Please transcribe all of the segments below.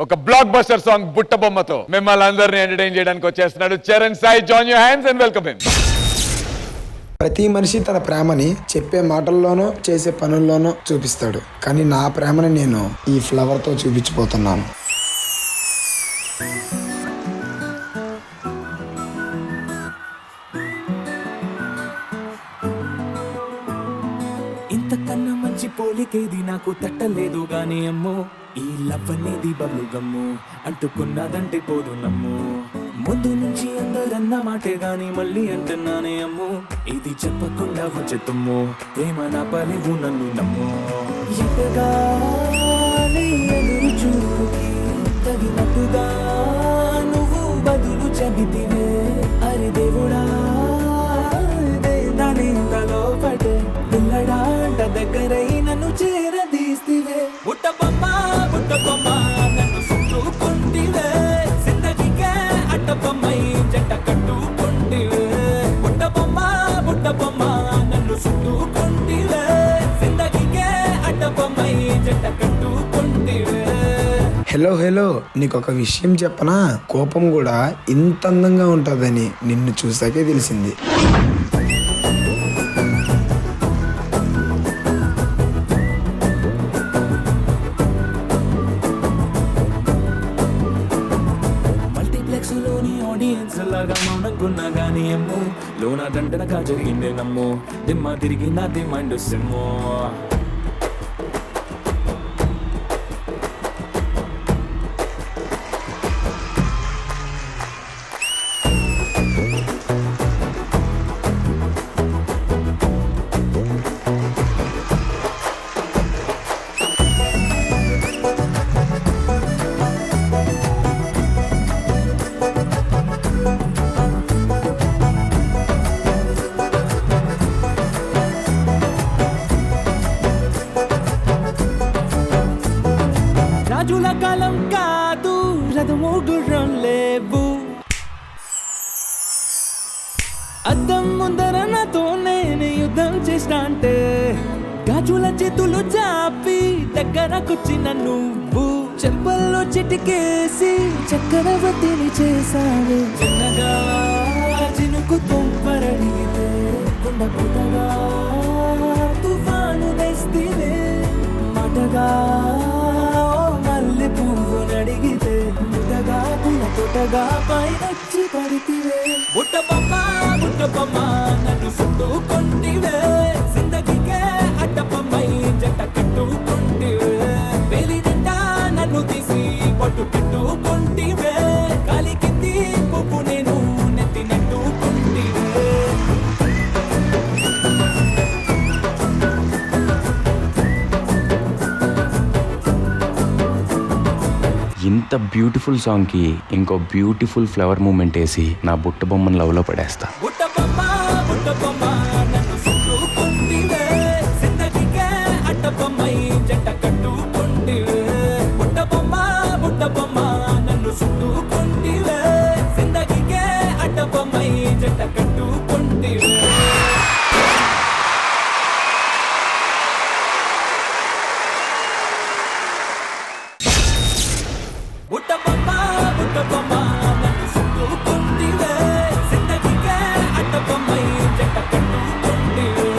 ఒక block buster song బుట్ట బొమ్మతో మిమ్మల్ని అందరినీ ఎంటర్టైన్ చేయడానికి వచ్చేస్తున్నాడు Charan Sai. Join your hands and welcome him. ప్రతి మనిషి తన ప్రేమని చెప్పే మాటల్లోనో చేసే పనుల్లోనో చూపిస్తాడు, కానీ నా ప్రేమని నేను ఈ ఫ్లవర్తో చూపించిపోతున్నాను. ఇంతకన్నా మంచి పోలికేది నాకు తట్టలేదు గానీ అమ్మో, ఈ లవ్ అనేది బబ్లు గమ్ము అంటుకున్నదంటే పోదు నమ్ము. ముందు నుంచి అందరన్న మాటే గాని మళ్ళీ అంటున్నానే అమ్ము, ఇది చెప్పకుండా వచ్చేతుమ్ము ప్రేమ నా పలివు నన్ను నమ్ము. ఎదురుగానే ఎదురు చూపుకి తగినట్టుగా నువ్వు బదులు చెబితివే. అరి దేవుడా దానింతలో పడే పిల్లడాంట దగ్గరై నన్ను చేరదీస్తివే. బుట్ట బొమ్మ నన్ను చుట్టుకుంటివే, జిందగీకే అట్ట బొమ్మై జంట కట్టుకుంటివే. బుట్ట బొమ్మ నన్ను చుట్టుకుంటివే, జిందగీకే అట్ట బొమ్మై జంట కట్టుకుంటివే. హలో, నీకొక విషయం చెప్పనా? కోపం కూడా ఇంత అందంగా ఉంటుందని నిన్ను చూసాకే తెలిసింది. లాగా మౌనంకున్నా గానీ అమ్ము, లోన దండనగా జరిగిందే నమ్ము, దిమ్మ తిరిగి నాది మైండ్ సిమ్ము. రాజుల కాలం కాదు, రథము గుర్రం లేవు, అద్దం ముందర నాతో నేను యుద్ధం చేసినా అంటే గాజుల చేతులు చాపి దగ్గరకొచ్చిన నువ్వు చెంపల్లో చిటికేసి చక్రవర్తిని చేశావు. చిన్నగా చినుకు తుంపరడిగితే కుండపుటగా తుఫాను తెస్తే మాటగా మల్లె పువ్వు నడిగితే ముద్దగా పుల తోటగా పైనొచ్చి పడితివే. బుట్ట బొమ్మ నన్ను చుట్టుకుంటివే, జిందగీకే అడ్డ బొమ్మై జంట కట్టుకుంటివే. వేలి నిండా నన్ను తీసి పట్టు పెట్టుకుంటివే, కాలి కింది పువ్వు నేను నెత్తి నెట్టుకుంటివే. ఇంత బ్యూటిఫుల్ సాంగ్ కి ఇంకో బ్యూటిఫుల్ ఫ్లవర్ మూమెంట్ వేసి నా బుట్ట బొమ్మను లవ్ లో పడేస్తా. బుట్ట బొమ్మ నన్ను చుట్టుకుంటివే, జిందగీకే అడ్డ బొమ్మై జంట కట్టుకుంటివే. బుట్ట బొమ్మ నన్ను చుట్టుకుంటివే, జిందగీకే అడ్డ బొమ్మై జంట కట్టుకుంటివే. బుట్ట బొమ్మ నన్ను చుట్టుకుంటివే, జిందగీకే అడ్డ బొమ్మై జంట కట్టుకుంటివే.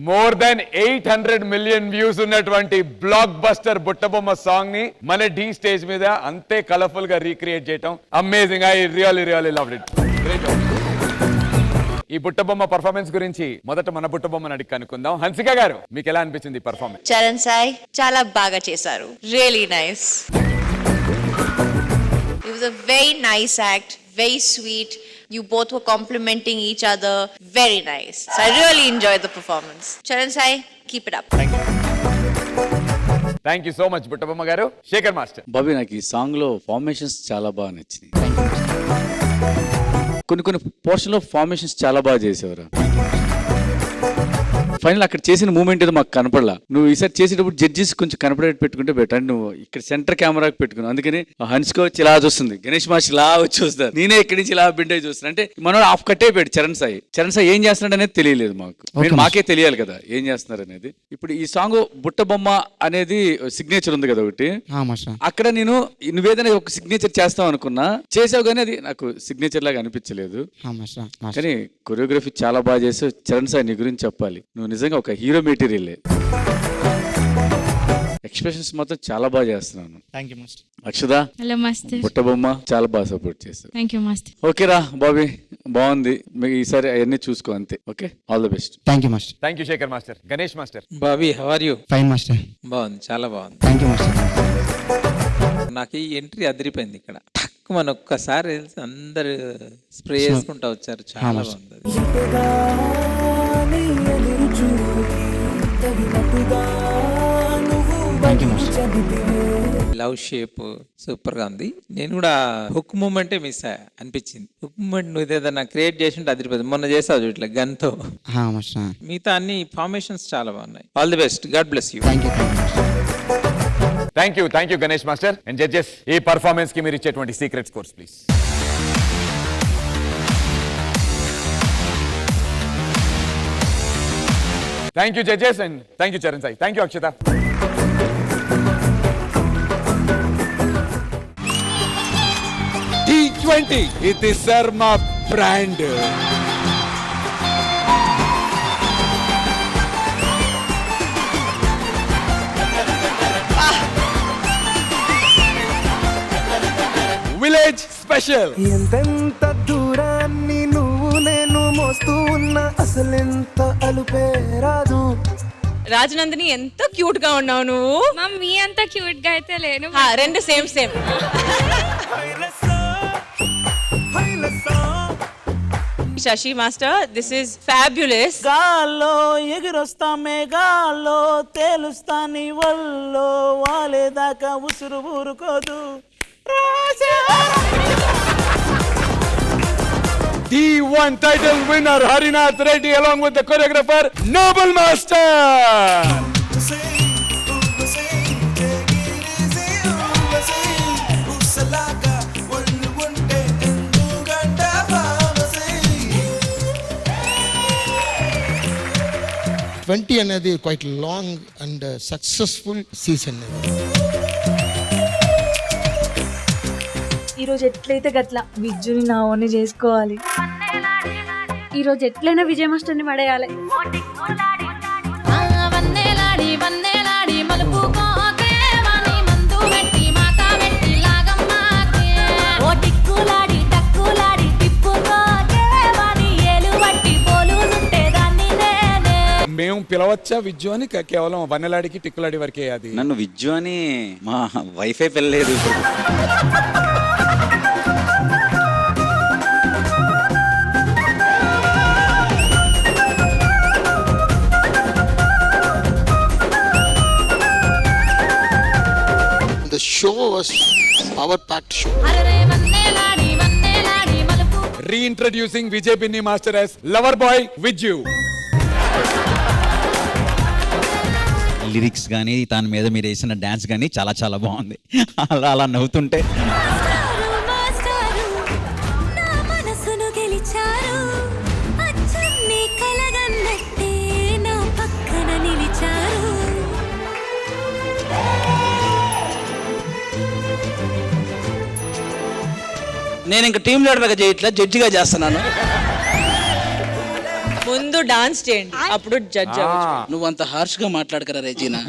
మోర్ దెన్ 800 మిలియన్ వ్యూస్ ఉన్నటువంటి బ్లాక్ బస్టర్ బుట్టబొమ్మ సాంగ్ ని మన డి స్టేజ్ మీద అంతే కలర్ఫుల్ గా రీక్రియేట్ చేయటం amazing. I really loved it. Great job. ఈ బుట్టబొమ్మ పర్ఫార్మెన్స్ గురించి మొదట మన బుట్టబొమ్మని అడిగి కనుక్కుందాం. హన్సిక గారు, మీకు ఎలా అనిపించింది పర్ఫార్మెన్స్? చరణ్ సాయి చాలా బాగా చేశారు. Really nice. It was a very nice act, very sweet. You both were complimenting each other. Very nice. So I really enjoyed the performance. Charan Sai, keep it up. Thank you so much Buttabomma గారు. Shekhar master. Bobby, నాకు ఈ song లో formations చాలా బాగా నచ్చినాయి. కొన్ని portion లో formations చాలా బాగా చేసేవారు. ఫైనల్ అక్కడ చేసిన మూమెంట్ ఏదో మాకు కనపడలా. నువ్వు ఈసారి చేసేటప్పుడు జడ్జెస్ కొంచెం కనపడేట్టు పెట్టుకుంటే బెటర్. నువ్వు ఇక్కడ సెంటర్ కెమెరాకి పెట్టుకున్నావు, అందుకని హన్స్కో వచ్చి ఇలా చూస్తుంది, గణేష్ మాస్టర్ ఇలా వచ్చి వస్తారు, నేనే ఇక్కడి నుంచి ఇలా బిండే చూస్తాను. అంటే మనోడు ఆఫ్ కట్టే పెట్టి చరణ్ సాయి ఏం చేస్తున్నాడు అనేది తెలియలేదు మాకు. మాకే తెలియాలి కదా ఏం చేస్తున్నారు అనేది. ఇప్పుడు ఈ సాంగ్ బుట్టబొమ్మ అనేది సిగ్నేచర్ ఉంది కదా ఒకటి, అక్కడ నేను నువ్వేదైనా ఒక సిగ్నేచర్ చేస్తావు అనుకున్నా, చేసావు కానీ అది నాకు సిగ్నేచర్ లాగా అనిపించలేదు. కానీ కొరియోగ్రఫీ చాలా బాగా చేసావు చరణ్ సాయి. నీ గురించి చెప్పాలి, నువ్వు నిజంగా ఒక హీరో మెటీరియల్. ఎక్స్ప్రెషన్స్ మాత్రం చాలా బాగా చేస్తున్నాను. Akshada, hello master. బుట్టబొమ్మ చాలా బాగా సపోర్ట్ చేస్తావు. Thank you master. ఓకేరా బాబీ, బాగుంది. మీకు ఈసారి అవన్నీ చూసుకో అంతే. Okay, all the best. Thank you master. Thank you Shekhar master. Ganesh master. Bobby, how are you? Fine master. బాగుంది, చాలా బాగుంది. Thank you master. నాకు ఈ ఎంట్రీ అదిరిపోయింది. ఇక్కడ మన ఒక్కసారి అందరు స్ప్రే చేసుకుంటా వచ్చారు, చాలా బాగుంది. Thank you master. Love shape super గా ఉంది. నేను కూడా హుక్ మూమెంటే మిస్ అనిపించింది. హుక్ మూమెంట్ నువ్వు ఏదైనా క్రియేట్ చేసి ఉంటే అదిరిపోతుంది. మొన్న చేసావు ఇట్లా గన్ తో. మాస్టర్. మిగతా అన్ని ఫార్మేషన్స్ చాలా బాగున్నాయి. All the best, god bless you. Thank you thank you Ganesh master. And judges, ఈ పర్ఫార్మెన్స్ కి మీరు ఇచ్చేటువంటి secret scores please. Thank you judges, and thank you Charan Sai. Thank you Akshata. T20, ఇది శర్మ బ్రాండ్. Village special. ఎంతెంత దూరాన్ని నువ్వు నేను మోస్తూ ఉన్నా అసలెంత అలుపే రాదు. రాజనందిని ఎంత క్యూట్ గా ఉన్నావు నువ్వు. మమ్మీ అంత క్యూట్ గా అయితే లేను. రెండు same. Shashi master, this is fabulous. గాల్లో ఎగిరొస్తా మేఘాల్లో తేలుస్తా నీ వల్లో వాలేదాకా ఉసురు ఊరుకోదు. D1 title winner Harinath Reddy along with the choreographer Noble Master. Twenty అనేది quite long and successful season. ఈరోజు ఎట్లయితే గట్ల విజ్జుని నా ఓన్ని చేసుకోవాలి. ఈరోజు ఎట్లయినా విజయ మాస్టర్ని పడేయాలి. మేము పిలవచ్చా విజ్జు అని? కేవలం వన్నెలాడికి టిక్కులాడి వరకే అది. నన్ను విజ్జు అని మా wifi పెళ్ళలేదు. The show was power-packed show. Reintroducing Vijay Binni Master as Lover Boy Vijju. Lyrics కానీ దాని మీద మీరు వేసిన డ్యాన్స్ కానీ చాలా చాలా బాగుంది. అలా నవ్వుతుంటే నేను ఇంకా టీమ్ లీడర్గా చేయట్లా, జడ్జిగా చేస్తున్నాను. ముందు డాన్స్ చేయండి, అప్పుడు జడ్జ్ అవ్వచ్చు. నువ్వు అంత హార్ష్గా మాట్లాడకరా రెజీనా.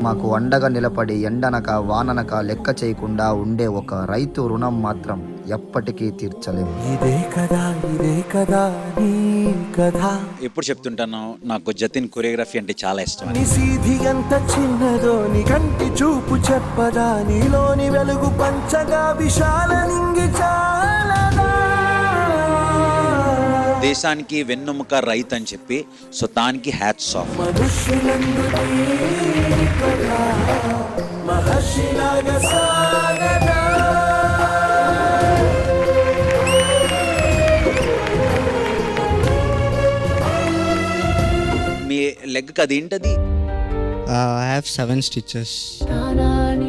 మాకు అండగా నిలబడి ఎండనక వాననక లెక్క చేయకుండా ఉండే ఒక రైతు రుణం మాత్రం ఎప్పటికీ తీర్చలేము. ఇదే కదా నీ కథ. ఎప్పుడు చెప్తుంటాను, నాకు జతిన్ కొరియోగ్రఫీ అంటే చాలా ఇష్టం. నీ సీధి ఎంత చిన్నదో నీ కంటి చూపు చెప్పదా, నీలోని వెలుగు పంచగా విశాల నింగి చాలదా. దేశానికి వెన్నెముక రైతు అని చెప్పి, సో దానికి హ్యాట్స్ ఆఫ్. మహర్షిలాగా సాగదా. లెగ్ అది ఏంటది? I have 7 stitches.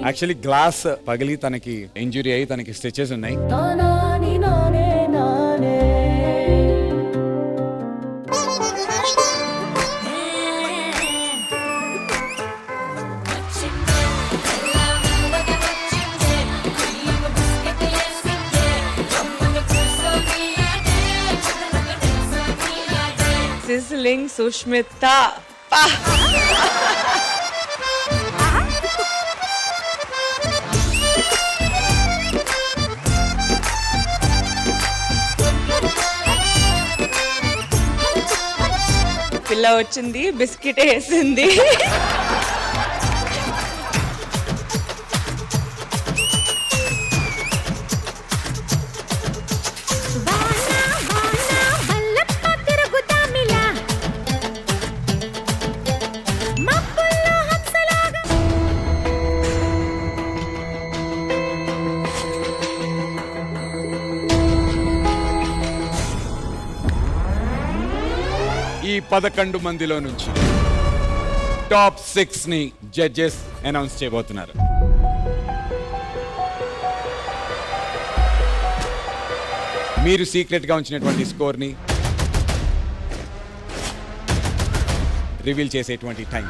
Actually glass పగిలి తనకి ఇంజురీ అయ్యి తనకి స్టిచెస్ ఉన్నాయి. Sizzling Sushmita. పిల్ల వచ్చింది, బిస్కెట్ వేసింది. ఈ 11 మందిలో నుంచి టాప్ 6 ని జడ్జెస్ అనౌన్స్ చేయబోతున్నారు. మీరు సీక్రెట్ గా ఉంచినటువంటి స్కోర్ ని రివీల్ చేసేటువంటి టైం.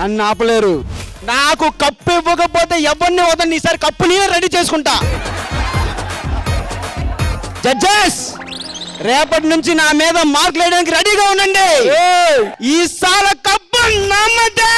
నన్ను ఆపలేరు. నాకు కప్పు ఇవ్వకపోతే ఎవరిని వదండి, ఈసారి కప్పు నేనే రెడీ చేసుకుంటా. జడ్జెస్, రేపటి నుంచి నా మీద మార్కులు వేయడానికి రెడీగా ఉండండి. ఈసారి కప్పు నమ్మదే.